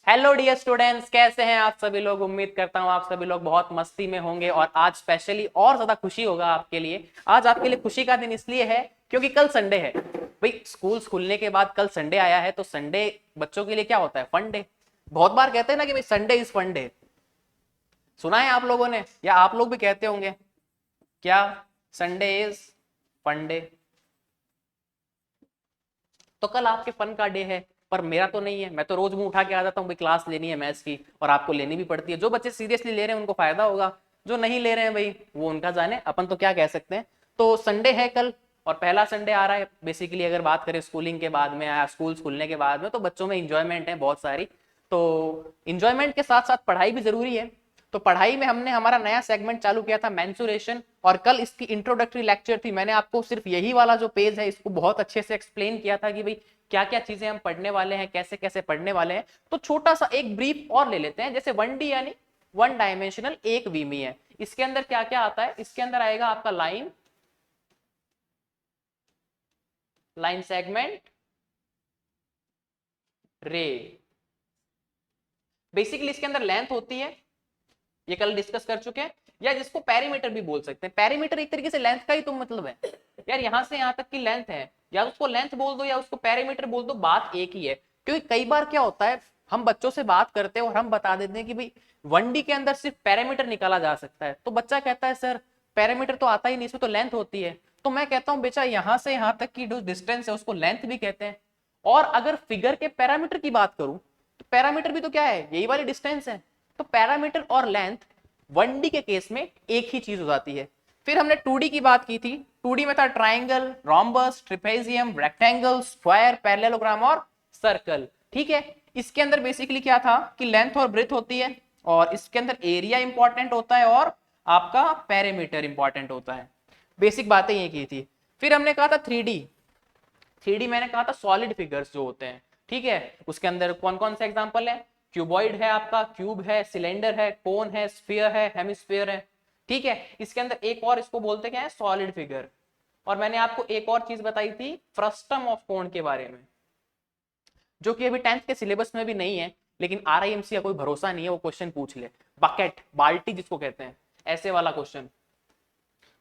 Hello dear students, कैसे हैं आप सभी लोग। उम्मीद करता हूं आप सभी लोग बहुत मस्ती में होंगे और आज स्पेशली और ज्यादा खुशी होगा आपके लिए। आज आपके लिए खुशी का दिन इसलिए है क्योंकि कल संडे है। भाई स्कूल खुलने के बाद कल संडे आया है तो संडे बच्चों के लिए क्या होता है? Fun day. बहुत बार कहते हैं ना कि भाई संडे इज फन डे। सुना है आप लोगों ने या आप लोग भी कहते होंगे क्या? Sunday is fun day. तो कल आपके फन का डे है पर मेरा तो नहीं है। मैं तो रोज मुंह उठा के आ जाता हूँ भाई क्लास लेनी है मैथ्स की और आपको लेनी भी पड़ती है। जो बच्चे सीरियसली ले रहे हैं उनको फायदा होगा, जो नहीं ले रहे हैं भाई वो उनका जाने, अपन तो क्या कह सकते हैं। तो संडे है कल और पहला संडे आ रहा है। बेसिकली अगर बात करें स्कूलिंग के बाद में या स्कूल खुलने के बाद में तो बच्चों में इंजॉयमेंट है बहुत सारी। तो इंजॉयमेंट के साथ साथ पढ़ाई भी जरूरी है। तो पढ़ाई में हमने हमारा नया सेगमेंट चालू किया था मेंसुरेशन और कल इसकी इंट्रोडक्टरी लेक्चर थी। मैंने आपको सिर्फ यही वाला जो पेज है इसको बहुत अच्छे से एक्सप्लेन किया था कि भाई क्या क्या चीजें हम पढ़ने वाले हैं, कैसे कैसे पढ़ने वाले हैं। तो छोटा सा एक ब्रीफ और ले लेते हैं। जैसे 1D यानी वन डायमेंशनल एक वीमी है। इसके अंदर क्या क्या आता है? इसके अंदर आएगा आपका लाइन, लाइन सेगमेंट, रे। बेसिकली इसके अंदर लेंथ होती है, ये कल डिस्कस कर चुके हैं। या जिसको पेरीमीटर भी बोल सकते हैं। पेरीमीटर एक तरीके से लेंथ का ही तो मतलब है यार, यहां से यहां तक की लेंथ है। या उसको लेंथ बोल दो या उसको पेरीमीटर बोल दो, बात एक ही है। क्योंकि कई बार क्या होता है, हम बच्चों से बात करते हैं और हम बता देते हैं कि भाई 1D के अंदर सिर्फ पेरीमीटर निकाला जा सकता है। तो बच्चा कहता है सर पेरीमीटर तो आता ही नहीं, इसमें तो लेंथ होती है। तो मैं कहता हूं बेचा यहां से यहां तक की जो डिस्टेंस है उसको लेंथ भी कहते हैं। और अगर फिगर के पैरामीटर की बात करूं तो पैरामीटर भी तो क्या है? यही वाली डिस्टेंस है। तो पैरामीटर और लेंथ 1D के केस में एक ही चीज हो जाती है। फिर हमने 2D की बात की थी। 2D में था triangle, rhombus, trapezium, rectangle, square, parallelogram और सर्कल। ठीक है। इसके अंदर बेसिकली क्या था कि लेंथ और ब्रेथ होती है और इसके अंदर एरिया इंपॉर्टेंट होता है और आपका पैरामीटर इंपॉर्टेंट होता है। बेसिक बातें ये की थी। फिर हमने कहा था 3D। 3D मैंने कहा था सॉलिड फिगर्स जो होते हैं। ठीक है। उसके अंदर कौन कौन से एग्जांपल है? क्यूबॉइड है, आपका क्यूब है, सिलेंडर है, कोन है, स्फीयर है, हेमिस्फीयर है। ठीक है। इसके अंदर एक और इसको बोलते क्या है? Solid figure. और मैंने आपको एक और चीज बताई थी फ्रस्टम ऑफ कोन के बारे में, जो कि अभी 10th के सिलेबस में भी नहीं है, लेकिन RIMC का कोई भरोसा नहीं है, वो क्वेश्चन पूछ ले। बकेट, बाल्टी जिसको कहते हैं, ऐसे वाला क्वेश्चन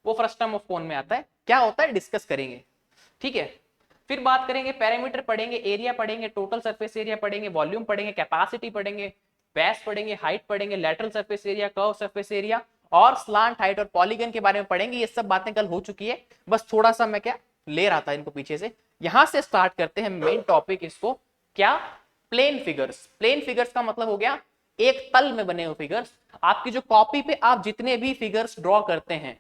वो फ्रस्टम ऑफ कोन में आता है। क्या होता है डिस्कस करेंगे। ठीक है। फिर बात करेंगे पैरामीटर पढ़ेंगे, एरिया पढ़ेंगे, टोटल सरफेस एरिया पढ़ेंगे, वॉल्यूम पढ़ेंगे, कैपेसिटी पढ़ेंगे, बेस पढ़ेंगे, हाइट पढ़ेंगे, lateral surface area, curve surface area और स्लांट हाइट और पॉलीगन के बारे में पढ़ेंगे। ये सब बातें कल हो चुकी है, बस थोड़ा सा मैं क्या ले रहा था इनको पीछे से। यहां से स्टार्ट करते हैं मेन टॉपिक इसको। क्या? Plane figures. प्लेन फिगर्स का मतलब हो गया एक तल में बने हुए फिगर्स। आपकी जो कॉपी पे आप जितने भी फिगर्स ड्रॉ करते हैं,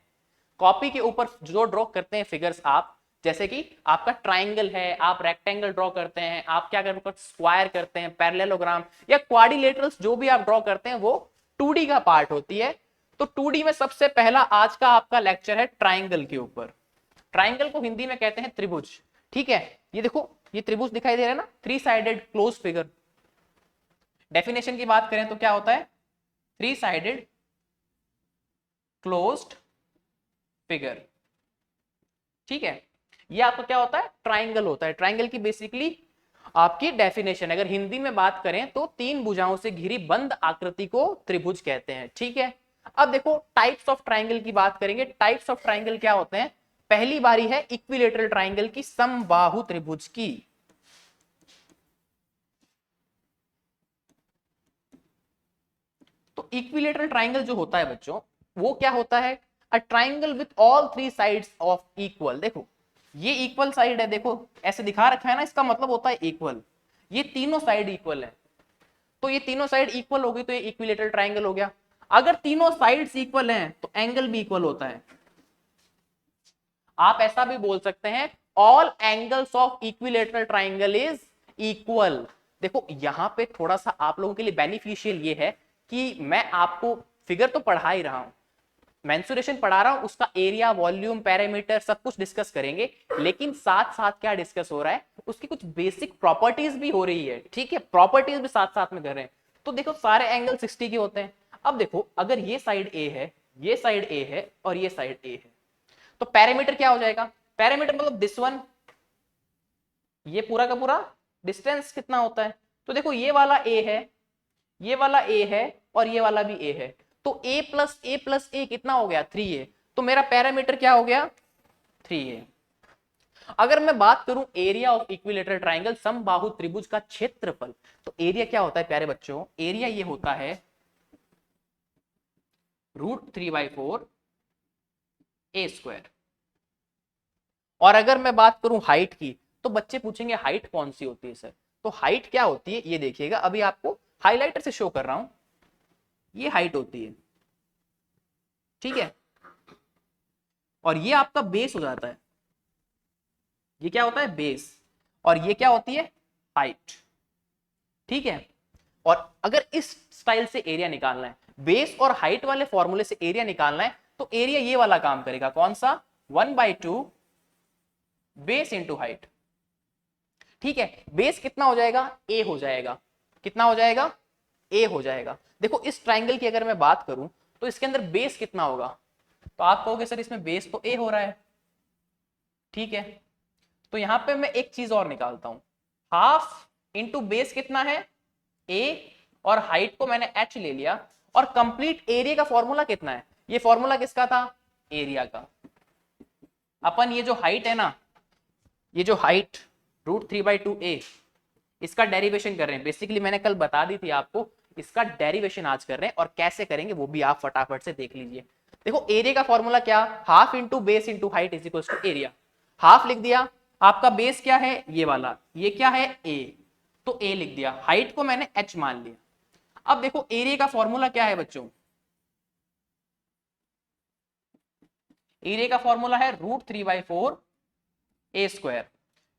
कॉपी के ऊपर जो ड्रॉ करते हैं फिगर्स आप, जैसे कि आपका ट्राइंगल है, आप रेक्टेंगल ड्रॉ करते हैं, आप क्या करते हैं स्क्वायर करते हैं, पैरेललोग्राम या क्वाड्रिलेटरल्स जो भी आप ड्रॉ करते हैं वो 2D का पार्ट होती है। तो 2D में सबसे पहला आज का आपका लेक्चर है ट्राइंगल के ऊपर। ट्राइंगल को हिंदी में कहते हैं त्रिभुज। ठीक है। ये देखो ये त्रिभुज दिखाई दे रहा है ना, 3 साइडेड क्लोज फिगर। डेफिनेशन की बात करें तो क्या होता है? 3 साइडेड क्लोज्ड फिगर। ठीक है। ये आपका क्या होता है? ट्राइंगल होता है। ट्राइंगल की बेसिकली आपकी डेफिनेशन अगर हिंदी में बात करें तो 3 भुजाओं से घिरी बंद आकृति को त्रिभुज कहते हैं। ठीक है। अब देखो टाइप्स ऑफ ट्राइंगल की बात करेंगे। टाइप्स ऑफ ट्राइंगल क्या होते हैं? पहली बारी है इक्विलेटरल ट्राइंगल की, समबाहु त्रिभुज की। तो इक्विलेटरल ट्राइंगल जो होता है बच्चों, वो क्या होता है? A triangle with all 3 sides of equal. देखो ये इक्वल साइड है, देखो ऐसे दिखा रखा है ना, इसका मतलब होता है इक्वल। ये तीनों साइड इक्वल है। तो ये तीनों साइड इक्वल हो गई तो ये इक्विलेटरल ट्राइंगल हो गया। अगर तीनों साइड्स इक्वल हैं तो एंगल भी इक्वल होता है। आप ऐसा भी बोल सकते हैं all angles of equilateral triangle is equal. देखो यहां पे थोड़ा सा आप लोगों के लिए बेनिफिशियल ये है कि मैं आपको फिगर तो पढ़ा ही रहा हूं, मेंसुरेशन पढ़ा रहा हूं, उसका एरिया, वॉल्यूम, पैरामीटर सब कुछ डिस्कस करेंगे, लेकिन साथ साथ क्या डिस्कस हो रहा है? उसकी कुछ बेसिक प्रॉपर्टीज भी हो रही है। ठीक है। प्रॉपर्टीज भी साथ साथ में कर रहे हैं। तो देखो सारे एंगल 60 के होते हैं। अब देखो अगर ये साइड ए है, ये साइड ए है और ये साइड ए है, तो पैरामीटर क्या हो जाएगा? पैरामीटर मतलब दिस वन, ये पूरा का पूरा डिस्टेंस कितना होता है? तो देखो ये वाला ए है, ये वाला a है और ये वाला भी a है, तो a प्लस a कितना हो गया 3a, तो मेरा पैरामीटर क्या हो गया 3a। अगर मैं बात करूं एरिया ऑफ इक्विलेटरल ट्राइंगल, समबाहु त्रिभुज का क्षेत्रफल, तो एरिया क्या होता है प्यारे बच्चों, एरिया ये होता है √3/4 a स्क्वायर। और अगर मैं बात करूं हाइट की, तो बच्चे पूछेंगे हाइट कौन सी होती है सर, तो हाइट क्या होती है ये देखिएगा, अभी आपको हाइलाइटर से शो कर रहा हूं, ये हाइट होती है, ठीक है, और ये आपका बेस हो जाता है, ये क्या होता है बेस, और ये क्या होती है हाइट, ठीक है। और अगर इस स्टाइल से एरिया निकालना है, बेस और हाइट वाले फॉर्मूले से एरिया निकालना है, तो एरिया ये वाला काम करेगा, कौन सा 1/2 बेस इंटू हाइट, ठीक है। बेस कितना हो जाएगा ए हो जाएगा, कितना हो जाएगा ए हो जाएगा। देखो इस ट्राइंगल की अगर मैं बात करूं, तो इसके अंदर बेस कितना होगा, तो आप कहोगे सर इसमें बेस तो ए हो रहा है, ठीक है। तो यहां पे मैं एक चीज और निकालता हूं, हाफ इंटू बेस कितना है ए, और हाइट को मैंने h ले लिया, और कंप्लीट एरिया का फॉर्मूला कितना है, ये फॉर्मूला किसका था एरिया का। अपन ये जो हाइट है ना, ये जो हाइट √3/2a, इसका डेरिवेशन कर रहे हैं, बेसिकली मैंने कल बता दी थी आपको, इसका डेरिवेशन आज कर रहे हैं, और कैसे करेंगे वो भी आप फटाफट से देख लीजिए। देखो एरिया का फॉर्मूला क्या, half into base into height is equals to area. Half लिख दिया, आपका बेस क्या है ये वाला, ये क्या है a, तो a लिख दिया, हाइट को मैंने h मान लिया। अब देखो एरिया का फॉर्मूला क्या है बच्चों, एरिया का फॉर्मूला है √3/4 a स्क्वायर,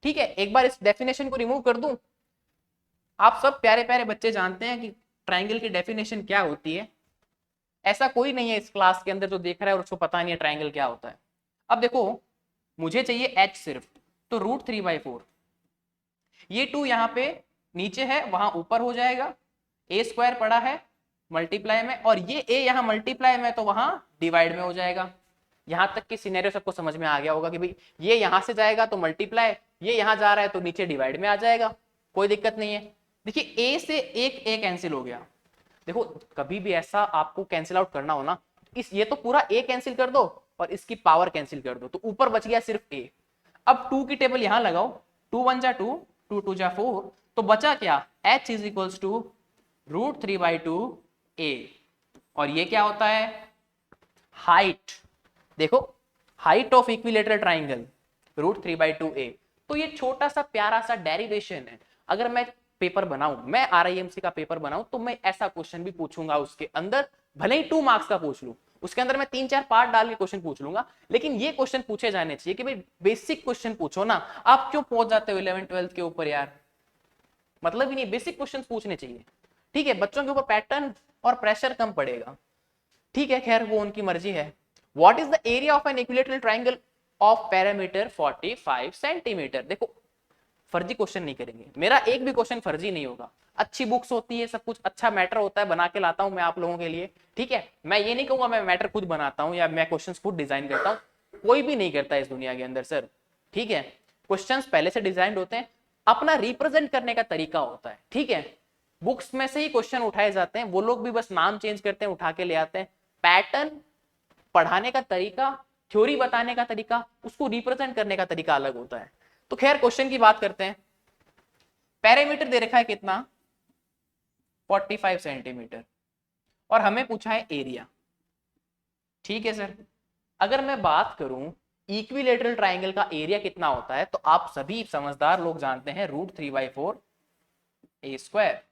ठीक है। एक बार इस डेफिनेशन को रिमूव कर दूं, आप सब प्यारे प्यारे बच्चे जानते हैं कि ट्राइंगल की डेफिनेशन क्या होती है, ऐसा कोई नहीं है इस क्लास के अंदर जो देख रहा है और उसको पता नहीं है ट्राइंगल क्या होता है। अब देखो मुझे चाहिए h सिर्फ, तो √3/4, ये 2 यहाँ पे नीचे है वहां ऊपर हो जाएगा, a स्क्वायर पड़ा है मल्टीप्लाई में, और ये a यहाँ मल्टीप्लाई में तो वहां डिवाइड में हो जाएगा। यहां तक की सिनेरियो सबको समझ में आ गया होगा कि भाई ये यहां से जाएगा तो मल्टीप्लाई, ये यहां जा रहा है तो नीचे डिवाइड में आ जाएगा, कोई दिक्कत नहीं है। देखिए a से एक a कैंसिल हो गया, देखो कभी भी ऐसा आपको कैंसिल आउट करना हो ना, इस ये तो पूरा a कैंसिल कर दो और इसकी पावर कैंसिल कर दो, तो ऊपर बच गया सिर्फ a। अब 2 की टेबल यहां लगाओ, 2 1 जा 2, 2 2 जा 4, तो बचा क्या h is equals to √3/2 a, और ये क्या होता है हाइट। देखो height of equilateral triangle √3/2 a, तो ये छोटा सा प्यारा सा डेरिवेशन है। अगर मैं पेपर बनाऊं, मैं RIMC का पेपर बनाऊं, तो मैं ऐसा क्वेश्चन भी पूछूंगा उसके अंदर, भले ही 2 मार्क्स का पूछ लूं, उसके अंदर मैं 3-4 पार्ट डाल के क्वेश्चन पूछ लूंगा, लेकिन ये क्वेश्चन पूछे जाने चाहिए कि भाई बेसिक क्वेश्चन पूछो ना, आप क्यों पहुंच जाते हो 11th-12th के ऊपर यार, मतलब ही नहीं, बेसिक क्वेश्चन पूछने चाहिए, ठीक है। बच्चों के ऊपर पैटर्न और प्रेशर कम पड़ेगा, ठीक है, खैर वो उनकी मर्जी है। What is the area of an equilateral triangle of parameter 45 centimetre. देखो फर्जी क्वेश्चन नहीं करेंगे, मेरा एक भी क्वेश्चन फर्जी नहीं होगा, अच्छी बुक्स होती है, सब कुछ अच्छा मैटर होता है, बना के लाता हूं मैं आप लोगों के लिए, ठीक है। मैं ये नहीं कहूंगा मैं मैटर खुद बनाता हूं या मैं क्वेश्चंस खुद डिजाइन करता हूं, कोई भी नहीं करता इस दुनिया के अंदर सर, ठीक है। क्वेश्चंस पहले से डिजाइन होते हैं, अपना रिप्रेजेंट करने का तरीका होता है, ठीक है। बुक्स में से ही क्वेश्चन उठाए जाते हैं, वो लोग भी बस नाम चेंज करते हैं, उठा के ले आते हैं। पैटर्न, पढ़ाने का तरीका, थ्योरी बताने का तरीका, उसको रिप्रेजेंट करने का तरीका अलग होता है। तो खैर क्वेश्चन की बात करते हैं। पैरामीटर दे रखा है कितना 45 सेंटीमीटर, और हमें पूछा है एरिया, ठीक है सर। अगर मैं बात करूं इक्विलेटरल ट्राइंगल का एरिया कितना होता है, तो आप सभी समझदार लोग जानते हैं √3/4 a स्क्वायर।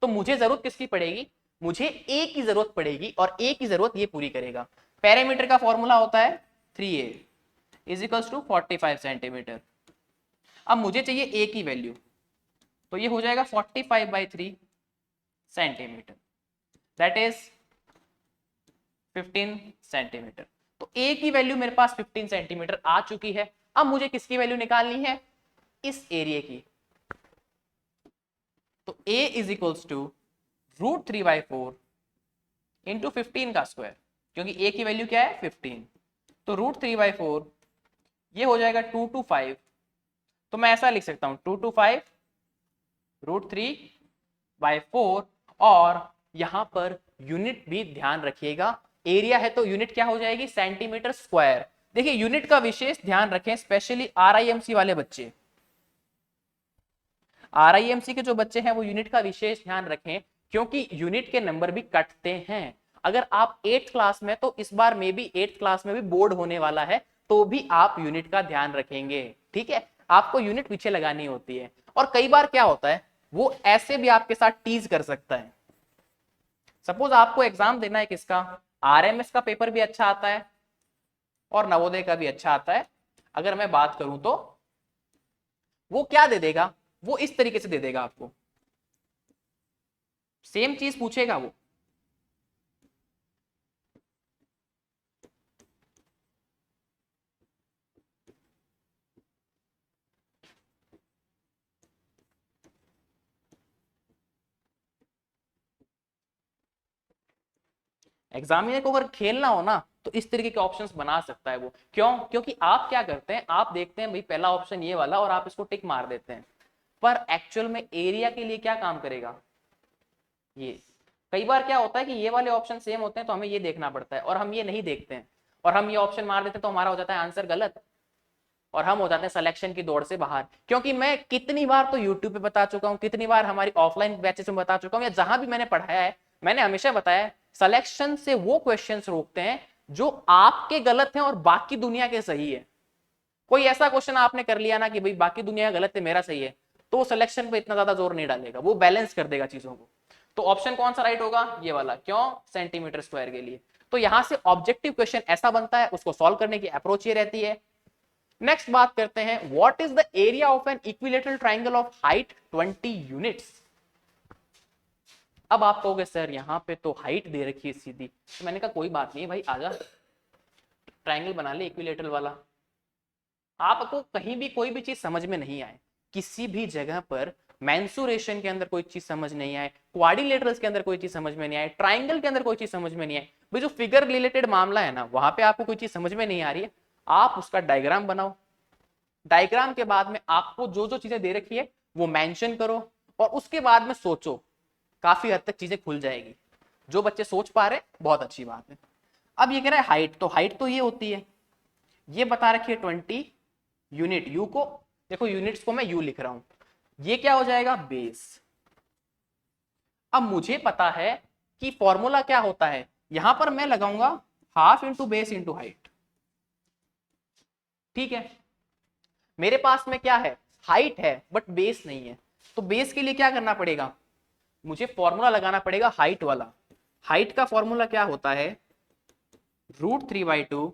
तो मुझे जरूरत किसकी पड़ेगी, मुझे a की जरूरत पड़ेगी, और a की जरूरत ये पूरी करेगा। पैरामीटर का फॉर्मूला होता है 3a is equals to 45 centimetre. अब मुझे चाहिए a की वैल्यू, तो ये हो जाएगा 45/3 सेंटीमीटर, दैट इज 15 सेंटीमीटर। तो a की वैल्यू मेरे पास 15 सेंटीमीटर आ चुकी है। अब मुझे किसकी वैल्यू निकालनी है, इस एरिया की। तो a is equals to √3/4 into 15 का स्क्वायर, क्योंकि a की वैल्यू क्या है 15, तो √3/4 ये हो जाएगा 2 to 5, तो मैं ऐसा लिख सकता हूं 2 to 5 √3/4, और यहां पर यूनिट भी ध्यान रखिएगा, एरिया है तो यूनिट क्या हो जाएगी, सेंटीमीटर स्क्वायर। देखिए यूनिट का विशेष ध्यान रखें, स्पेशली आरआईएमसी वाले बच्चे, आरआईएमसी के जो बच्चे हैं वो यूनिट का विशेष ध्यान रखें, क्योंकि यूनिट के नंबर भी कटते हैं। अगर आप 8th क्लास में, तो इस बार मे बी 8th क्लास में भी बोर्ड होने वाला है, तो भी आप यूनिट का ध्यान रखेंगे। ठीक है, आपको यूनिट पीछे लगानी होती है। और कई बार क्या होता है, वो ऐसे भी आपके साथ टीज कर सकता है। सपोज आपको एग्जाम देना है किसका, आरएमएस का पेपर भी अच्छा आता है और नवोदय का भी अच्छा आता है। अगर मैं बात करूं तो वो क्या दे देगा, वो इस तरीके से दे देगा आपको, सेम चीज पूछेगा वो। एग्जामिनर को अगर खेलना हो ना, तो इस तरीके के ऑप्शंस बना सकता है वो। क्यों, क्योंकि आप क्या करते हैं, आप देखते हैं भाई पहला ऑप्शन ये वाला और आप इसको टिक मार देते हैं, पर एक्चुअल में एरिया के लिए क्या काम करेगा ये। कई बार क्या होता है कि ये वाले ऑप्शन सेम होते हैं, तो हमें ये देखना पड़ता है और हम ये नहीं देखते हैं, और हम ये ऑप्शन मार देते हैं, तो हमारा हो जाता है आंसर गलत और हम हो जाते हैं सिलेक्शन की दौड़ से बाहर। क्योंकि मैं कितनी बार तो यूट्यूब पे बता चुका हूं, कितनी बार हमारी ऑफलाइन बैचेस में बता चुका हूं, या जहां भी मैंने पढ़ाया है, मैंने हमेशा बताया है, सिलेक्शन से वो क्वेश्चंस रोकते हैं जो आपके गलत हैं और बाकी दुनिया के सही है। कोई ऐसा क्वेश्चन आपने कर लिया ना कि भाई बाकी दुनिया गलत है मेरा सही है, तो वो सिलेक्शन पे इतना ज्यादा जोर नहीं डालेगा, वो बैलेंस कर देगा चीजों को। तो ऑप्शन कौन सा राइट होगा, ये वाला। क्यों, सेंटीमीटर स्क्वायर के लिए। तो यहां से ऑब्जेक्टिव क्वेश्चन ऐसा बनता है, उसको सॉल्व करने की अप्रोच ये रहती है। नेक्स्ट बात करते हैं, what is the area of an equilateral triangle of height 20 units. अब आप कहोगे सर यहाँ पे तो हाइट दे रखी है सीधी, तो मैंने कहा कोई बात नहीं भाई, आजा ट्राइंगल बना ले इक्विलेटरल वाला। आपको कहीं भी कोई भी चीज समझ में नहीं आए, किसी भी जगह पर मेंसुरेशन के अंदर कोई चीज समझ नहीं आए, क्वाड्रिलेटरल्स के अंदर कोई चीज समझ में नहीं आए, ट्राइंगल के अंदर कोई चीज समझ में नहीं आए, भाई जो फिगर रिलेटेड मामला है ना, वहां पे आपको कोई चीज समझ में नहीं आ रही है, आप उसका डायग्राम बनाओ। डायग्राम के बाद में आपको जो जो चीजें दे रखी है वो मेंशन करो, और उसके बाद में सोचो, काफी हद तक चीजें खुल जाएगी। जो बच्चे सोच पा रहे बहुत अच्छी बात है। अब ये कह रहा है हाइट, तो हाइट तो ये होती है, ये बता रखी है 20 यूनिट। यू को देखो, यूनिट्स को मैं यू लिख रहा हूं, ये क्या हो जाएगा, बेस। अब मुझे पता है कि फॉर्मूला क्या होता है, यहां पर मैं लगाऊंगा half into base into height. ठीक है, मेरे पास में क्या है, हाइट है बट बेस नहीं है, तो बेस के लिए क्या करना पड़ेगा, मुझे फॉर्मूला लगाना पड़ेगा हाइट वाला। हाइट का फॉर्मूला क्या होता है, √3/2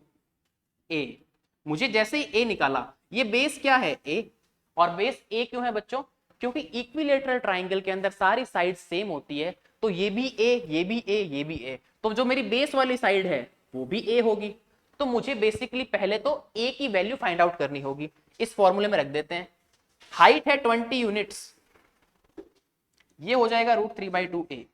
ए। मुझे जैसे ही ए निकाला, ये बेस क्या है, ए। और बेस ए क्यों है बच्चों, क्योंकि इक्विलेटरल ट्राइंगल के अंदर सारी साइड सेम होती है, तो ये भी ए, ये भी ए, ये भी ए, तो जो मेरी बेस वाली साइड है वो भी ए होगी। तो मुझे बेसिकली पहले तो ए की वैल्यू फाइंड आउट करनी होगी, इस फॉर्मूले में रख देते हैं। हाइट है 20 यूनिट्स, ये हो जाएगा √3/2 ए।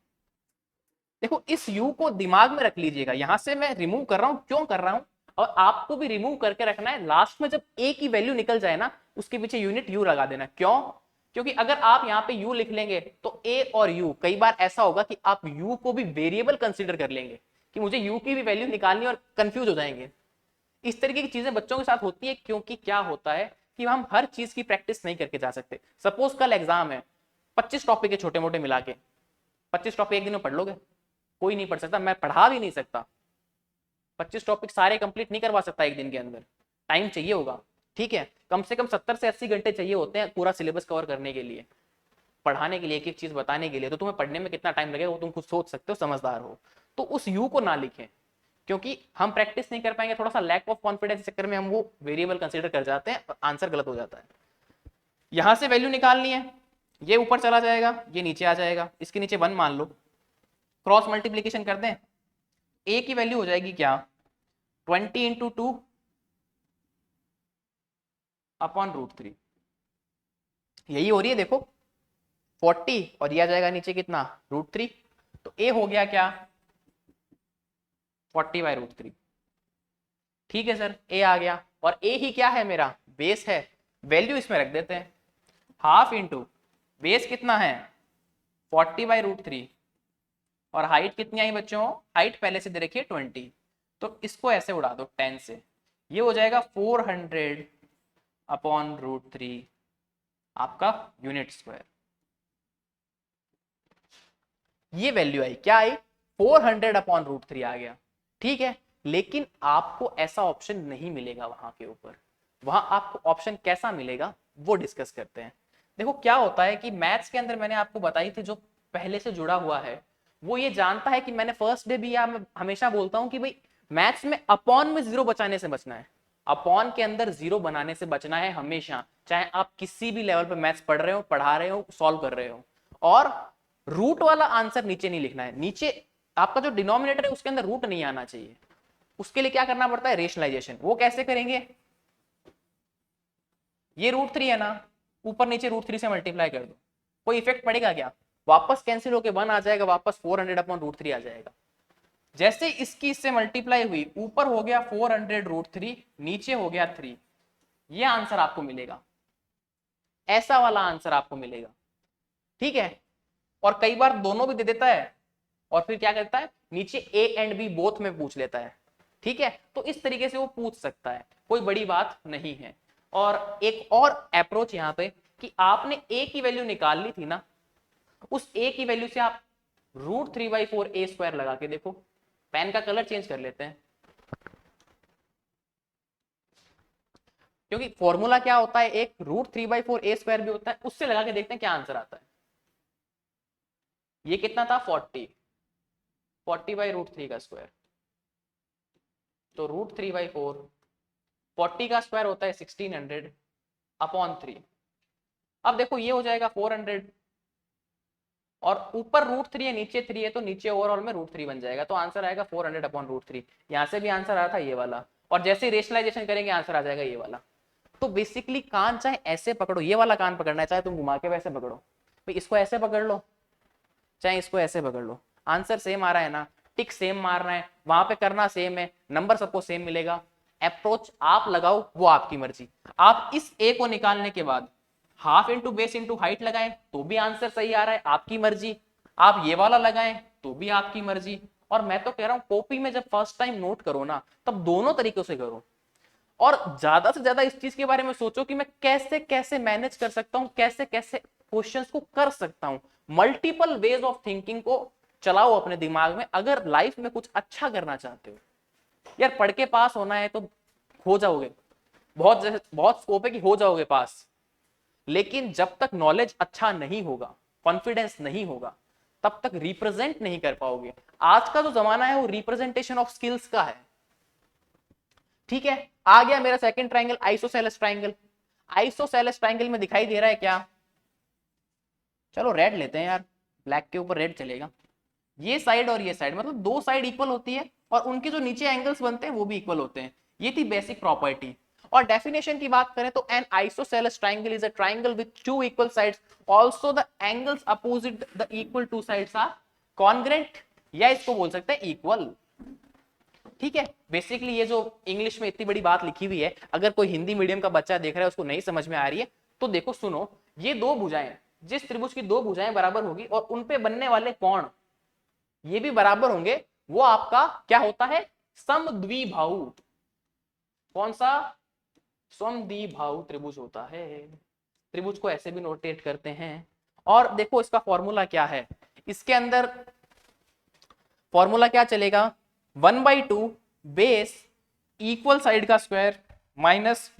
देखो इस u को दिमाग में रख लीजिएगा, यहां से मैं रिमूव कर रहा हूं, क्यों कर रहा हूं, और आपको भी रिमूव करके रखना है। लास्ट में जब a की वैल्यू निकल जाए ना, उसके पीछे यूनिट u लगा देना। क्यों, क्योंकि अगर आप यहाँ पे u लिख लेंगे तो a और u, कई बार ऐसा होगा कि आप u को भी वेरिएबल कंसीडर कर लेंगे कि मुझे u की भी वैल्यू निकालनी, और कंफ्यूज हो जाएंगे। इस तरीके की चीजें बच्चों के साथ होती है, क्योंकि क्या होता है कि हम हर चीज की प्रैक्टिस नहीं करके जा सकते। सपोज कल एग्जाम है, 25 टॉपिक है छोटे मोटे मिला के, 25 टॉपिक एक दिन में पढ़ लोगे, कोई नहीं पढ़ सकता, मैं पढ़ा भी नहीं सकता। 25 टॉपिक सारे कंप्लीट नहीं करवा सकता एक दिन के अंदर, टाइम चाहिए होगा। ठीक है, कम से कम 70 से 80 घंटे चाहिए होते हैं पूरा सिलेबस कवर करने के लिए, पढ़ाने के लिए, एक एक चीज बताने के लिए। तो तुम्हें पढ़ने में कितना टाइम लगेगा वो तुम खुद सोच सकते हो, समझदार हो। तो उस यू को ना लिखें, क्योंकि हम प्रैक्टिस नहीं कर पाएंगे, थोड़ा सा लैक ऑफ कॉन्फिडेंस के चक्कर में हम वो वेरिएबल कंसीडर कर जाते हैं और आंसर गलत हो जाता है। यहां से वैल्यू निकालनी है, ये ऊपर चला जाएगा, ये नीचे आ जाएगा, इसके नीचे 1 मान लो, क्रॉस मल्टीप्लीकेशन कर दें, a की वैल्यू हो जाएगी क्या, 20 इंटू 2 अपॉन √3, यही हो रही है देखो 40, और यह आ जाएगा नीचे कितना, √3। तो a हो गया क्या, 40/√3। ठीक है सर, a आ गया, और a ही क्या है, मेरा बेस है। वैल्यू इसमें रख देते हैं, हाफ इंटू बेस कितना है 40/√3 और हाइट कितनी आई बच्चों, हाइट पहले से दे रखी है 20, तो इसको ऐसे उड़ा दो 10 से, ये हो जाएगा 400 अपॉन रूट 3 आपका यूनिट स्क्वायर। ये वैल्यू आई, क्या आई, 400 अपॉन रूट 3 आ गया, ठीक है। लेकिन आपको ऐसा ऑप्शन नहीं मिलेगा वहां के ऊपर, वहां आपको ऑप्शन कैसा मिलेगा वो डिस्कस करते हैं। देखो क्या होता है कि मैथ्स के अंदर मैंने आपको बताई थी, जो पहले से जुड़ा हुआ है वो ये जानता है कि मैंने फर्स्ट डे भी, या मैं हमेशा बोलता हूं कि भाई मैथ्स में अपॉन में जीरो बचाने से बचना है, अपॉन के अंदर जीरो बनाने से बचना है हमेशा, चाहे आप किसी भी लेवल पे मैथ्स पढ़ रहे हो, पढ़ा रहे हो, सॉल्व कर रहे हो। और रूट वाला आंसर नीचे नहीं लिखना है, नीचे आपका जो डिनोमिनेटर है उसके अंदर रूट नहीं आना चाहिए। उसके लिए क्या करना पड़ता है, रेशनलाइजेशन। वो कैसे करेंगे, ये रूट 3 है ना, ऊपर नीचे रूट 3 से मल्टीप्लाई कर दो, कोई इफेक्ट पड़ेगा क्या, वापस कैंसिल होके 1 आ जाएगा, वापस 400 अपॉन रूट 3 आ जाएगा। जैसे इसकी इससे मल्टीप्लाई हुई, ऊपर हो गया 400 रूट 3, नीचे हो गया 3, ये आंसर आपको मिलेगा, ऐसा वाला आंसर आपको मिलेगा, ठीक है। और कई बार दोनों भी दे देता है, और फिर क्या करता है, नीचे ए एंड बी बोथ में पूछ लेता है, ठीक है। तो इस तरीके से वो पूछ सकता है, कोई बड़ी बात नहीं है। और एक और अप्रोच यहाँ पे, कि आपने ए की वैल्यू निकाल ली थी ना, उस ए की वैल्यू से आप √3/4 ए स्क्वायर लगा के देखो। पेन का कलर चेंज कर लेते हैं, क्योंकि फॉर्मूला क्या होता है, एक √3/4 ए स्क्वायर भी होता है, उससे लगा के देखते हैं क्या आंसर आता है। ये कितना था, 40/√3 का स्क्वायर, तो √3/4, 40 का स्क्वायर होता है 1600 अपॉन 3। अब देखो ये हो जाएगा 400, और ऊपर √3 है, नीचे 3 है, तो नीचे ओवरऑल में √3 बन जाएगा, तो आंसर आएगा 400 अपॉन √3। यहाँ से भी आंसर आया था ये वाला, और जैसे ही रेशनलाइजेशन करेंगे आंसर आ जाएगा ये वाला। तो बेसिकली कान चाहे ऐसे पकड़ो, ये वाला कान पकड़ना है, चाहे तुम घुमा के वैसे पकड़ो, भाई इसको ऐसे पकड़ लो, चाहे इसको ऐसे पकड़ लो, आंसर सेम आ रहा है ना, टिक सेम मार रहे हैं, वहां पे करना सेम है, नंबर सबको सेम मिलेगा। अप्रोच आप लगाओ, वो आपकी मर्जी। आप इस ए को निकालने के बाद half into base into height लगाएं तो भी आंसर सही आ रहा है, आपकी मर्जी। आप ये वाला लगाएं तो भी आपकी मर्जी। और मैं तो कह रहा हूं कॉपी में जब फर्स्ट टाइम नोट करो ना, तब दोनों तरीकों से करो, और ज्यादा से ज्यादा इस चीज के बारे में सोचो कि मैं कैसे कैसे मैनेज कर सकता हूं, कैसे कैसे क्वेश्चंस को कर सकता हूं। मल्टीपल वेज ऑफ थिंकिंग को चलाओ अपने दिमाग में, अगर लाइफ में कुछ अच्छा करना चाहते हो। यार पढ़ के पास होना है तो हो जाओगे, बहुत बहुत स्कोप है कि हो जाओगे पास, लेकिन जब तक नॉलेज अच्छा नहीं होगा, कॉन्फिडेंस नहीं होगा, तब तक रिप्रेजेंट नहीं कर पाओगे। आज का जो जमाना है वो रिप्रेजेंटेशन ऑफ स्किल्स का है, ठीक है। आ गया मेरा second triangle, isosceles triangle. Isosceles triangle में दिखाई दे रहा है क्या, चलो रेड लेते हैं यार, ब्लैक के ऊपर रेड चलेगा। ये साइड और ये साइड, मतलब दो साइड इक्वल होती है, और उनके जो नीचे एंगल्स बनते हैं वो भी इक्वल होते हैं। ये थी बेसिक प्रॉपर्टी। और डेफिनेशन की बात करें तो an isosceles triangle is a triangle with two equal sides, also the angles opposite the equal two sides are congruent, या इसको बोल सकते हैं इक्वल, ठीक है। बेसिकली ये जो इंग्लिश में इतनी बड़ी बात लिखी हुई है, अगर कोई हिंदी मीडियम का बच्चा देख रहा है उसको नहीं समझ में आ रही है, तो देखो सुनो, ये दो भुजाएं, जिस त्रिभुज की दो भुजाएं बराबर होगी और उनपे बनने वाले कोण ये भी बराबर होंगे, वो आपका क्या होता है, समद्विबाहु। कौन सा, समद्विबाहु त्रिभुज होता है। त्रिभुज को ऐसे भी नोटेट करते हैं। और देखो इसका फॉर्मूला क्या है, इसके अंदर फॉर्मूला क्या चलेगा, 1/2 बेस इक्वल साइड का square minus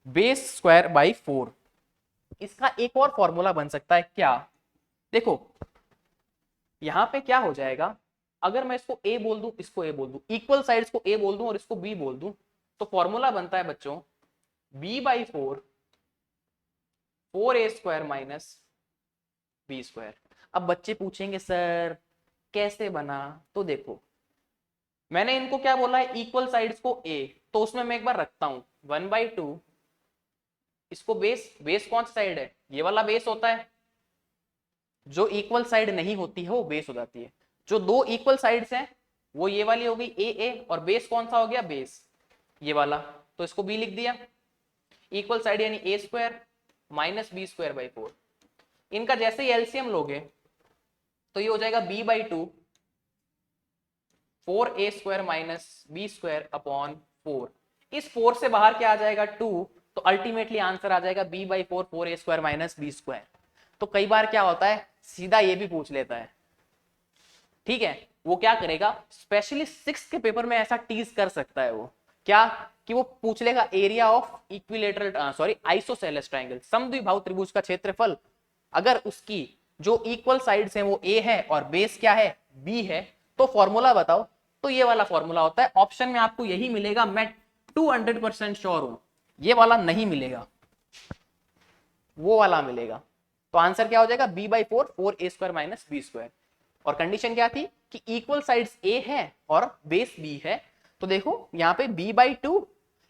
base square by 4। इसका एक और फॉर्मूला बन सकता है क्या, देखो यहां पे क्या हो जाएगा, अगर मैं इसको a बोल दूं, इसको a बोल दूं, इक्वल साइड्स को a बोल दूं और इसको b बोल दूं, तो फॉर्मूला बनता है बच्चों b/4 4a² माइनस b²। अब बच्चे पूछेंगे सर कैसे बना, तो देखो मैंने इनको क्या बोला है, इक्वल साइड्स को a, तो उसमें मैं एक बार रखता हूं 1/2, इसको बेस, बेस कौन सा साइड है, ये वाला बेस होता है, जो इक्वल साइड नहीं होती है वो बेस हो जाती है। जो दो इक्वल साइड्स हैं वो ये वाली हो गई ए, और बेस कौन सा हो गया, बेस ये वाला, तो इसको बी लिख दिया। इक्वल साइड यानी a² माइनस b² बाई 4। इनका जैसे ही एलसीएम लोगे तो ये हो जाएगा b/2 4a² minus b² upon 4। इस 4 से बाहर क्या आ जाएगा 2, तो अल्टीमेटली आंसर आ जाएगा b/4 4a² माइनस b²। तो कई बार क्या होता है सीधा ये भी पूछ लेता है, ठीक है। वो क्या करेगा, स्पेशली 6 के पेपर में ऐसा टीज कर सकता है वो, क्या कि वो पूछ लेगा area of equilateral isosceles triangle, समद्विबाहु त्रिभुज का क्षेत्रफल, अगर उसकी जो इक्वल साइड्स हैं वो a है और बेस क्या है b है, तो फॉर्मूला बताओ। तो ये वाला फॉर्मूला होता है, ऑप्शन में आपको यही मिलेगा, मैं 200% श्योर हूं, ये वाला नहीं मिलेगा, वो वाला मिलेगा। तो आंसर क्या हो जाएगा b/4 4a² माइनस b²। और कंडीशन क्या थी कि इक्वल साइड्स a है और बेस b है। तो देखो यहाँ पे b/2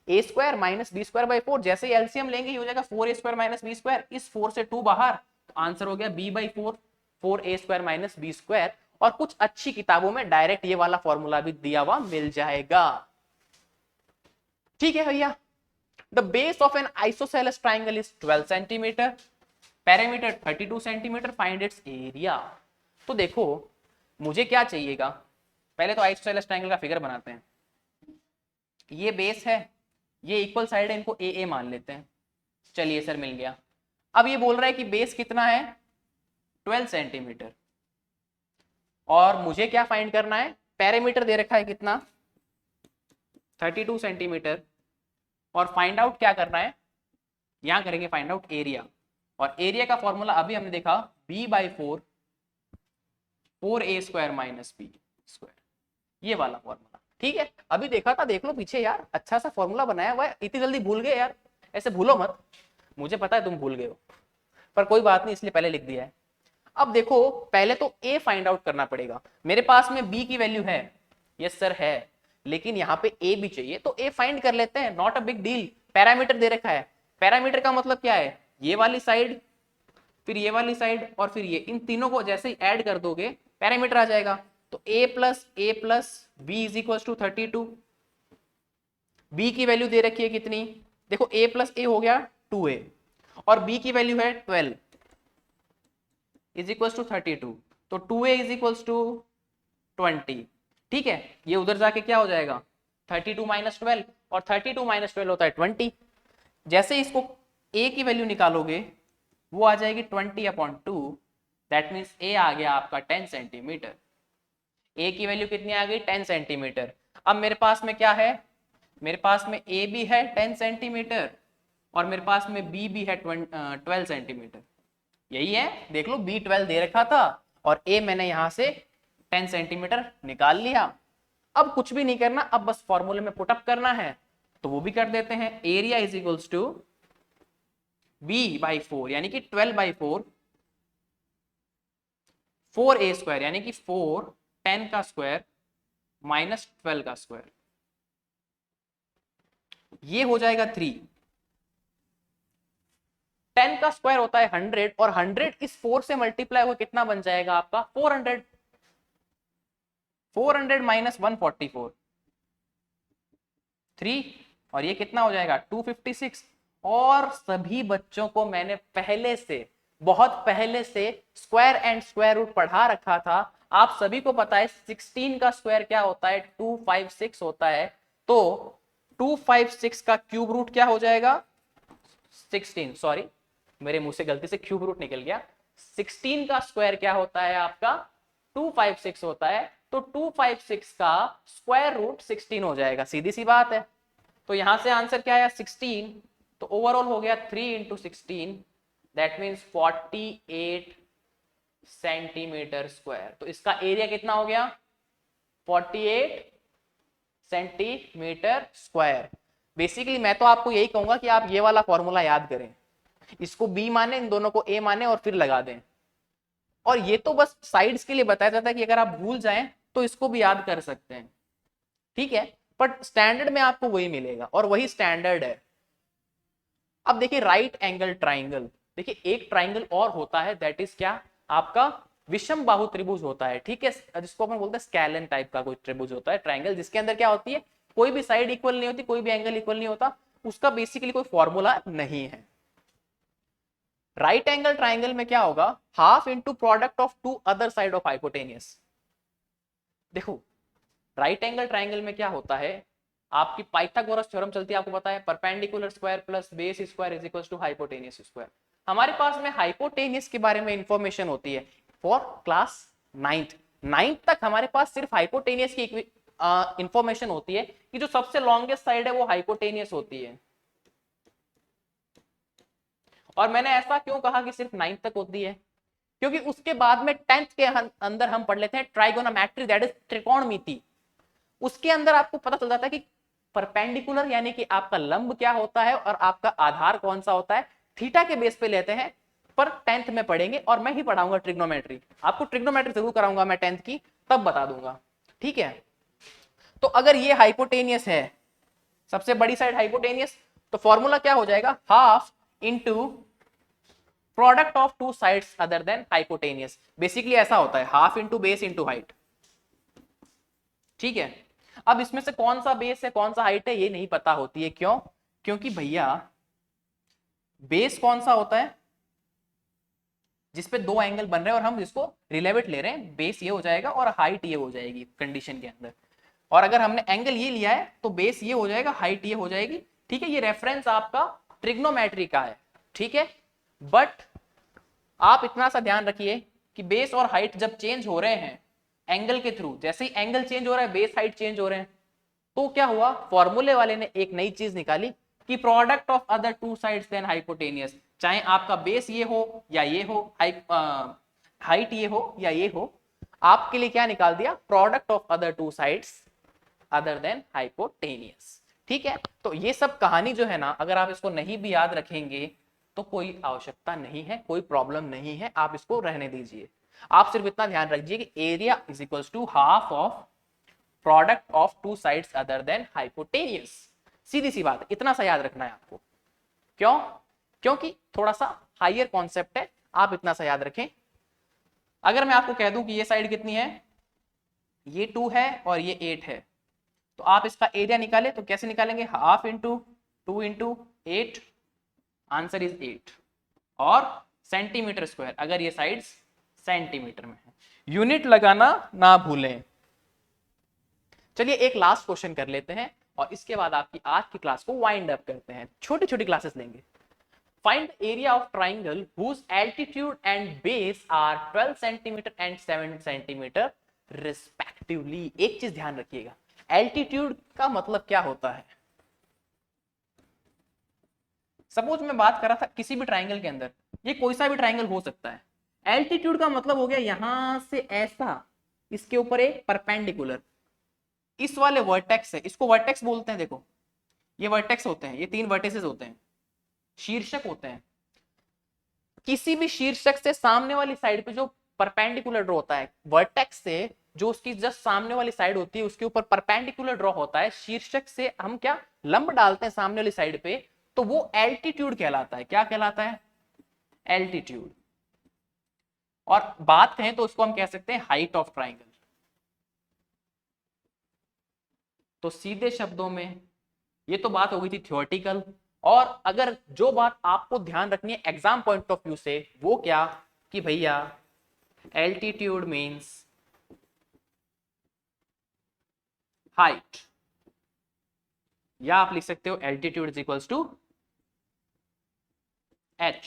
a² माइनस b²/4, जैसे ही एलसीएम लेंगे ये हो जाएगा 4a² माइनस b², इस 4 से 2 बाहर, तो आंसर हो गया b/4 4a² माइनस b²। और कुछ अच्छी किताबों में डायरेक्ट ये वाला फॉर्मूला भी दिया हुआ मिल जाएगा, ठीक है भैया। The base of N isosceles triangle is 12 centimetre, parameter 32 centimetre, find its area. तो देखो मुझे क्या चाहिएगा, पहले तो आइसोसेलेस ट्राइंगल का फिगर बनाते हैं। ये बेस है, ये इक्वल साइड है, इनको ए मान लेते हैं। चलिए सर मिल गया। अब ये बोल रहा है कि बेस कितना है 12 सेंटीमीटर, और मुझे क्या फाइंड करना है, पैरामीटर दे रखा है कितना 32 सेंटीमीटर, और फाइंड आउट क्या करना है, यहां करेंगे फाइंड आउट एरिया। और एरिया का फॉर्मूला अभी हमने देखा b/4 4a² माइनस b², ये वाला फॉर्मूला, ठीक है। अभी देखा था, देख लो पीछे यार, अच्छा सा फॉर्मूला बनाया हुआ है, इतनी जल्दी भूल गए यार, ऐसे भूलो मत, मुझे पता है तुम भूल गए हो, पर कोई बात नहीं, इसलिए पहले लिख दिया है। अब देखो पहले तो a फाइंड आउट करना पड़ेगा, मेरे पास में b की वैल्यू है, यस सर है, लेकिन यहाँ पे a भी चाहिए, तो a फाइंड कर लेते हैं, not a big deal. Parameter दे रखा है, पैरामीटर का मतलब क्या है, ये वाली साइड, फिर ये वाली साइड, और फिर ये, इन तीनों को जैसे ही ऐड कर दोगे पैरामीटर आ जाएगा। तो a plus b is equal to 32, b की वैल्यू दे रखी है कितनी, देखो a प्लस a हो गया 2a, और b की वैल्यू है 12 इज इक्वल टू 32, तो 2a इज इक्वल टू 20, ठीक है। ये उधर जाके क्या हो जाएगा 32 माइनस 12, और 32 माइनस 12 होता है 20। जैसे इसको a की वैल्यू निकालोगे वो आ जाएगी 20/2, दैट मीन्स a आ गया आपका 10 सेंटीमीटर। a की वैल्यू कितनी आ गई 10 सेंटीमीटर। अब मेरे पास में क्या है, मेरे पास में a भी है 10 सेंटीमीटर, और मेरे पास में b भी है 12 सेंटीमीटर, यही है, देख लो b 12 दे रखा था और a मैंने यहां से 10 सेंटीमीटर निकाल लिया। अब कुछ भी नहीं करना, अब बस फॉर्मूले में पुटअप करना है, तो वो भी कर देते हैं। Area is equals to b/4 यानी कि 12/4 4a² यानी कि 4 10 का स्क्वायर माइनस 12 का स्क्वायर, ये हो जाएगा 3। 10 का स्क्वायर होता है 100, और 100 इस 4 से मल्टीप्लाई हुआ कितना बन जाएगा आपका 400, 400 माइनस 144 3, और ये कितना हो जाएगा 256। और सभी बच्चों को मैंने पहले से, बहुत पहले से स्क्वायर एंड स्क्वायर रूट पढ़ा रखा था, आप सभी को पता है 16 का स्क्वायर क्या होता है 256 होता है, तो 256 का क्यूब रूट क्या हो जाएगा 16, सॉरी मेरे मुंह से गलती से क्यूब रूट निकल गया, 16 का स्क्वायर क्या होता है आपका 256 होता है, तो 256 का स्क्वायर रूट 16 हो जाएगा, सीधी सी बात है। तो यहां से आंसर क्या आया 16, तो ओवरऑल हो गया 3 into 16, that means 48 centimetre square. तो इसका एरिया कितना हो गया 48 सेंटीमीटर स्क्वायर। बेसिकली मैं तो आपको यही कहूंगा कि आप ये वाला फॉर्मूला याद करें, इसको b माने, इन दोनों को a माने, और फिर लगा दें। और ये तो बस साइड्स के लिए बताया जाता है कि अगर आप भूल जाएं तो इसको भी याद कर सकते हैं, ठीक है, बट स्टैंडर्ड में आपको वही मिलेगा और वही स्टैंडर्ड है। अब देखिए राइट एंगल ट्राइंगल, देखिए एक ट्राइंगल और होता है, दैट इज क्या आपका विषम बाहु त्रिभुज होता है, ठीक है, जिसको अपन बोलते हैं स्केलन टाइप का कोई त्रिभुज होता है, ट्राइंगल, जिसके अंदर क्या होती है कोई भी साइड इक्वल नहीं होती, कोई भी एंगल इक्वल नहीं होता, उसका बेसिकली कोई फॉर्मूला नहीं है। राइट एंगल ट्राइंगल में क्या होगा, half into product of two other side of hypotenuse. देखो राइट एंगल ट्राइंगल में क्या होता है, आपकी पाइथागोरस थ्योरम चलती है, आपको पता है perpendicular square plus base square is equal to hypotenuse square. हमारे पास में हाइपोटेनियस के बारे में इंफॉर्मेशन होती है फॉर क्लास नाइन्थ तक हमारे पास सिर्फ हाइपोटेनियस की इंफॉर्मेशन होती है कि जो सबसे लॉन्गेस्ट साइड है वो हाइपोटेनियस होती है। और मैंने ऐसा क्यों कहा कि सिर्फ 9th तक होती है, क्योंकि उसके बाद में 10th के अंदर हम पढ़ लेते हैं ट्राइगोनोमेट्री, दैट इज त्रिकोणमिति। उसके अंदर आपको पता चल जाता है कि परपेंडिकुलर यानी कि आपका लंब क्या होता है और आपका आधार कौन सा होता है, थीटा के बेस पे लेते हैं। पर 10th में पढ़ेंगे और मैं ही पढ़ाऊंगा ट्रिग्नोमेट्री, आपको ट्रिग्नोमेट्री जरूर कराऊंगा मैं 10th की, तब बता दूंगा, ठीक है। तो अगर ये हाइपोटेनियस है, सबसे बड़ी साइड हाइपोटेनियस, तो फॉर्मूला क्या हो जाएगा, half into product of two sides other than hypotenuse. Basically ऐसा होता है, half into base into height, ठीक है। अब इसमें से कौन सा बेस है कौन सा हाइट है ये नहीं पता होती है, क्यों, क्योंकि भैया बेस कौन सा होता है जिसपे दो एंगल बन रहे हैं और हम इसको रिलेवेट ले रहे हैं, बेस ये हो जाएगा और हाइट ये हो जाएगी कंडीशन के अंदर। और अगर हमने एंगल ये लिया है तो बेस ये हो जाएगा, हाइट ये हो जाएगी, ठीक है। ये रेफरेंस आपका ट्रिग्नोमेट्री का है, ठीक है। बट आप इतना सा ध्यान रखिए कि बेस और हाइट जब चेंज हो रहे हैं एंगल के थ्रू, जैसे ही एंगल चेंज हो रहा है बेस हाइट चेंज हो रहे हैं, तो क्या हुआ, फॉर्मूले वाले ने एक नई चीज निकाली कि product of other two sides then hypotenuse, चाहे आपका बेस ये हो या ये हो, हाइट ये हो या ये हो, आपके लिए क्या निकाल दिया, product of other two sides other than hypotenuse, ठीक है। तो ये सब कहानी जो है ना, अगर आप इसको नहीं भी याद रखेंगे तो कोई आवश्यकता नहीं है, कोई प्रॉब्लम नहीं है, आप इसको रहने दीजिए। आप सिर्फ इतना ध्यान रखिए कि area is equals to half of product of two sides other than hypotenuse. सीधी सी बात है, इतना सा याद रखना है आपको। क्यों, क्योंकि थोड़ा सा हायर कॉन्सेप्ट है, आप इतना सा याद रखें। अगर मैं आपको कह दूं कि ये साइड कितनी है, ये 2 है और ये 8 है, तो आप इसका एरिया निकाले तो कैसे निकालेंगे, half into 2 into 8, answer is 8, और सेंटीमीटर स्क्वायर, अगर ये साइड्स सेंटीमीटर में है। यूनिट लगाना ना भूलें। चलिए एक लास्ट क्वेश्चन कर लेते हैं और इसके बाद आपकी आज की क्लास को वाइंड अप करते हैं, छोटी छोटी क्लासेस लेंगे। Find area of triangle whose altitude and base are 12 centimetre and 7 centimetre respectively. एक चीज ध्यान रखिएगा, एल्टीट्यूड का मतलब क्या होता है। सपोज मैं बात कर रहा था किसी भी ट्राइंगल के अंदर, ये कोई सा भी ट्राइंगल हो सकता है, एल्टीट्यूड का मतलब हो गया यहां से ऐसा, इसके ऊपर एक परपेंडिकुलर, इस वाले वर्टेक्स है, इसको वर्टेक्स बोलते हैं। देखो ये वर्टेक्स होते हैं, ये 3 वर्टिसेस होते हैं, शीर्षक होते हैं। किसी भी शीर्षक से सामने वाली साइड पे जो परपेंडिकुलर ड्रॉ होता है, वर्टेक्स से जो उसकी जस्ट सामने वाली साइड होती है उसके ऊपर परपेंडिकुलर ड्रॉ होता है, शीर्षक से हम क्या लंब डालते हैं सामने वाली साइड पे, तो वो एल्टीट्यूड कहलाता है। क्या कहलाता है, एल्टीट्यूड। और बात कहें तो उसको हम कह सकते हैं हाइट ऑफ ट्राइंगल। तो सीधे शब्दों में ये तो बात हो गई थी थ्योरेटिकल, और अगर जो बात आपको ध्यान रखनी है एग्जाम पॉइंट ऑफ व्यू से, वो क्या कि भैया एल्टीट्यूड मींस हाइट, या आप लिख सकते हो altitude is equals to h,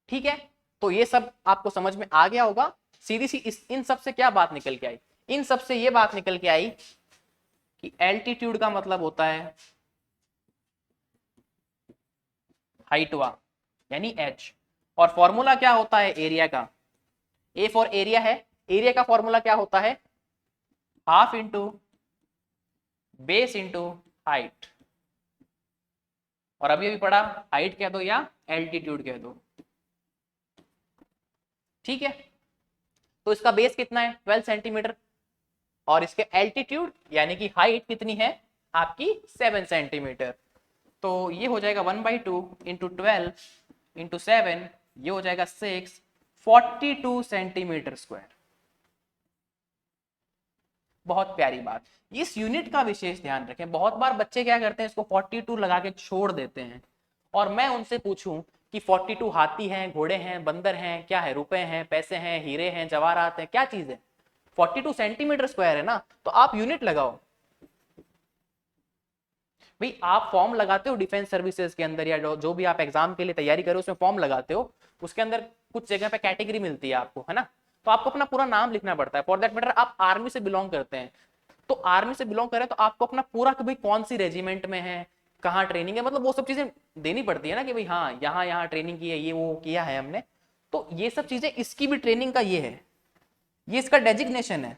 ठीक है। तो ये सब आपको समझ में आ गया होगा। सीधी सी इन सब से क्या बात निकल के आई, इन सब से ये बात निकल के आई कि एल्टीट्यूड का मतलब होता है हाइट वा यानी एच, और फॉर्मूला क्या होता है एरिया का, ए फॉर एरिया है, एरिया का फॉर्मूला क्या होता है, half into base into height, और अभी अभी पढ़ा हाइट कह दो या एल्टीट्यूड कह दो, ठीक है। तो इसका बेस कितना है 12 सेंटीमीटर, और इसके एल्टीट्यूड यानी कि हाइट कितनी है आपकी 7 सेंटीमीटर। तो ये हो जाएगा 1/2 इंटू 12 इंटू 7, ये हो जाएगा 6, 42 सेंटीमीटर स्क्वायर। बहुत प्यारी बात, इस यूनिट का विशेष ध्यान रखें। बहुत बार बच्चे क्या करते हैं, इसको 42 लगा के छोड़ देते हैं, और मैं उनसे पूछूं कि 42 हाथी हैं, घोड़े हैं, बंदर हैं, क्या है, रुपए हैं, पैसे हैं, हीरे हैं, जवाहरात हैं, क्या चीज है? 42 सेंटीमीटर स्क्वायर है ना, तो आप यूनिट लगाओ भाई। आप फॉर्म लगाते हो डिफेंस सर्विसेज के अंदर, या जो भी आप एग्जाम के लिए तैयारी करो उसमें फॉर्म लगाते हो, उसके अंदर कुछ जगह पे कैटेगरी मिलती है आपको, है ना, तो आपको अपना पूरा नाम लिखना पड़ता है। फॉर दैट मैटर आप आर्मी से बिलोंग करते हैं, तो आर्मी से बिलोंग करें तो आपको अपना पूरा कि भाई कौन सी रेजिमेंट में है, कहाँ ट्रेनिंग है, मतलब वो सब चीजें देनी पड़ती है ना, कि भाई हाँ यहाँ यहाँ ट्रेनिंग की है, ये वो किया है हमने, तो ये सब चीजें, इसकी भी ट्रेनिंग का ये है, ये इसका डेजिग्नेशन है,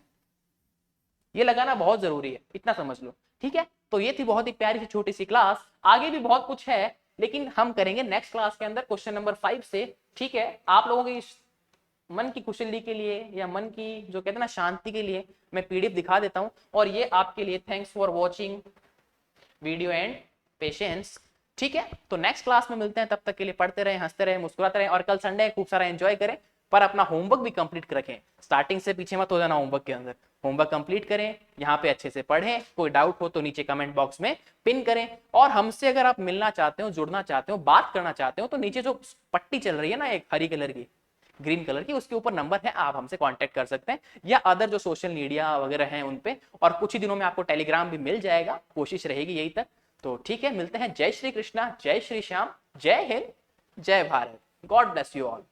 ये लगाना बहुत जरूरी है, इतना समझ लो। ठीक है, तो ये थी बहुत ही प्यारी सी छोटी सी क्लास, आगे भी बहुत कुछ है लेकिन हम करेंगे नेक्स्ट क्लास के अंदर क्वेश्चन नंबर 5 से। ठीक है, आप लोगों की मन की कुशली के लिए या मन की जो कहते हैं ना शांति के लिए मैं पीडीएफ दिखा देता हूं, और ये आपके लिए thanks for watching video and patience. ठीक है, तो नेक्स्ट क्लास में मिलते हैं, तब तक के लिए पढ़ते रहें, हंसते रहें, मुस्कुराते रहें, और कल संडे है खूब सारा एंजॉय करें, पर अपना होमवर्क भी कंप्लीट रखें, स्टार्टिंग से पीछे मत हो जाना होमवर्क के अंदर, होमवर्क कंप्लीट करें, यहाँ पे अच्छे से पढ़ें, कोई डाउट हो तो नीचे कमेंट बॉक्स में पिन करें, और हमसे अगर आप मिलना चाहते हो, जुड़ना चाहते हो, बात करना चाहते हो, तो नीचे जो पट्टी चल रही है ना एक हरी कलर की, ग्रीन कलर की, उसके ऊपर नंबर है, आप हमसे कांटेक्ट कर सकते हैं, या अदर जो सोशल मीडिया वगैरह हैं उन पे, और कुछ ही दिनों में आपको टेलीग्राम भी मिल जाएगा, कोशिश रहेगी यही तक। तो ठीक है, मिलते हैं, जय श्री कृष्णा, जय श्री श्याम, जय हिंद, जय Bharat, God bless you all.